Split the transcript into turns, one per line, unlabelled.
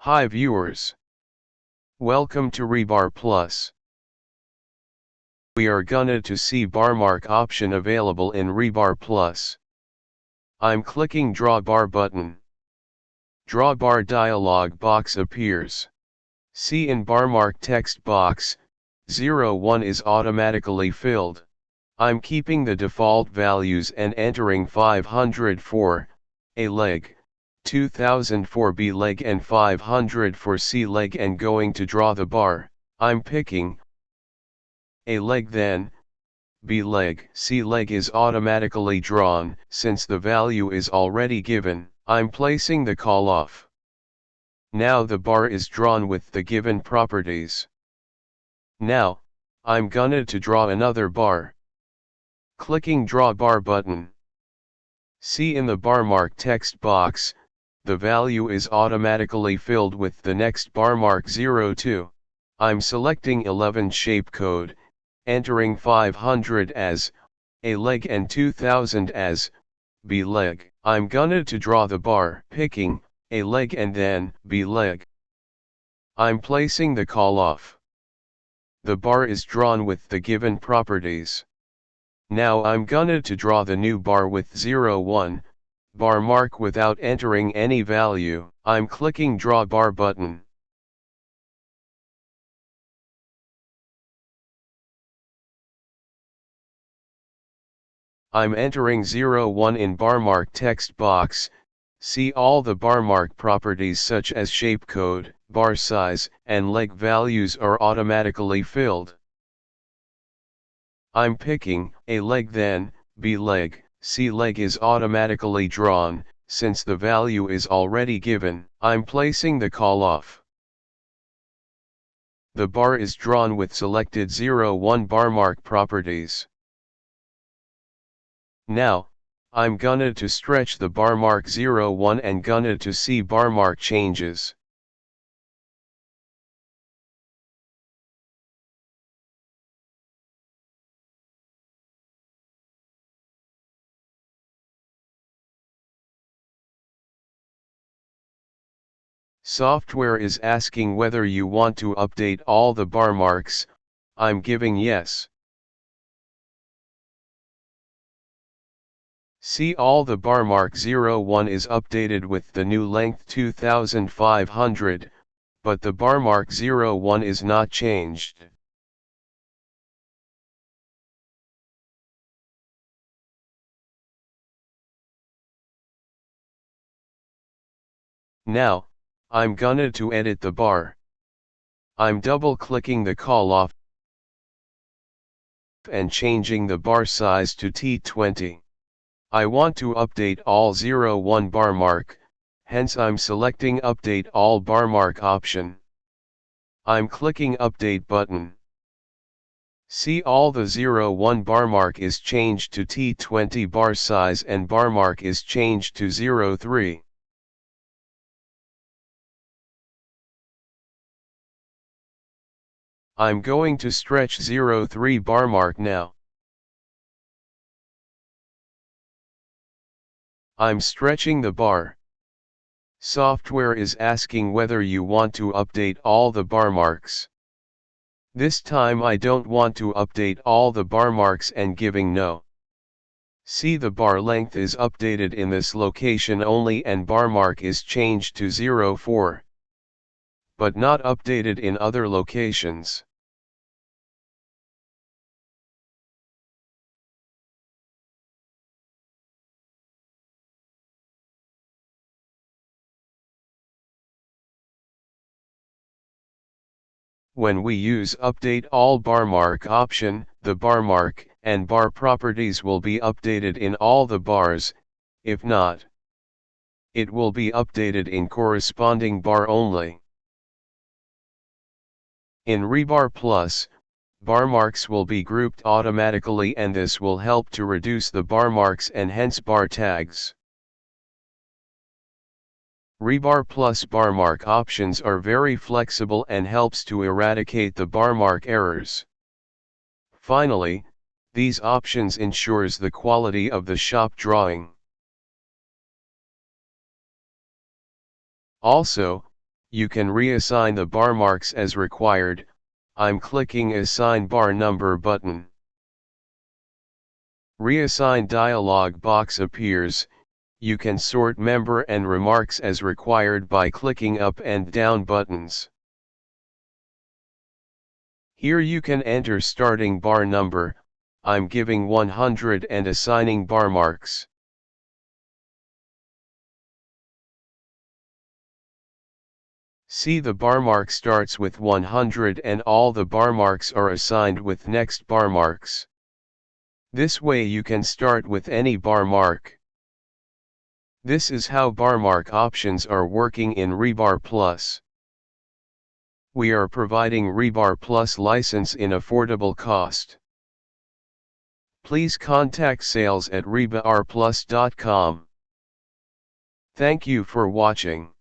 Hi viewers. Welcome to Rebar Plus. We are gonna to see bar mark option available in Rebar Plus. I'm clicking draw bar button. Draw bar dialog box appears. See in bar mark text box, 01 is automatically filled. I'm keeping the default values and entering 500 for A leg, 2000 for B leg and 500 for C leg and going to draw the bar. I'm picking A leg, then B leg. C leg is automatically drawn since the value is already given. I'm placing the call off. Now the bar is drawn with the given properties. Now, I'm gonna to draw another bar. Clicking draw bar button. See in the bar mark text box, the value is automatically filled with the next bar mark 02. I'm selecting 11 shape code, entering 500 as A leg and 2000 as B leg. I'm gonna to draw the bar, picking A leg and then B leg. I'm placing the call off. The bar is drawn with the given properties. Now I'm gonna to draw the new bar with 01, bar mark without entering any value. I'm clicking draw bar button. I'm entering 01 in bar mark text box. See all the bar mark properties such as shape code, bar size, and leg values are automatically filled. I'm picking A leg, then B leg. C leg is automatically drawn since the value is already given. I'm placing the call off. The bar is drawn with selected 01 bar mark properties. Now, I'm gonna to stretch the bar mark 01 and gonna to see bar mark changes. Software is asking whether you want to update all the bar marks. I'm giving yes. See all the bar mark 01 is updated with the new length 2500, but the bar mark 01 is not changed. Now, I'm gonna to edit the bar. I'm double clicking the call off and changing the bar size to T20. I want to update all 01 bar mark, hence I'm selecting update all bar mark option. I'm clicking update button. See all the 01 bar mark is changed to T20 bar size and bar mark is changed to 03. I'm going to stretch 03 bar mark now. I'm stretching the bar. Software is asking whether you want to update all the bar marks. This time I don't want to update all the bar marks and giving no. See the bar length is updated in this location only and bar mark is changed to 04. But not updated in other locations. When we use update all bar mark option, the bar mark and bar properties will be updated in all the bars. If not, it will be updated in corresponding bar only. In Rebar Plus, bar marks will be grouped automatically and this will help to reduce the bar marks and hence bar tags. Rebar Plus bar mark options are very flexible and helps to eradicate the bar mark errors. Finally, these options ensures the quality of the shop drawing. Also, you can reassign the bar marks as required. I'm clicking Assign Bar Number button. Reassign dialog box appears. You can sort member and remarks as required by clicking up and down buttons. Here you can enter starting bar number. I'm giving 100 and assigning bar marks. See, the bar mark starts with 100 and all the bar marks are assigned with next bar marks. This way you can start with any bar mark. This is how bar mark options are working in Rebar Plus. We are providing Rebar Plus license in affordable cost. Please contact sales@rebarplus.com. Thank you for watching.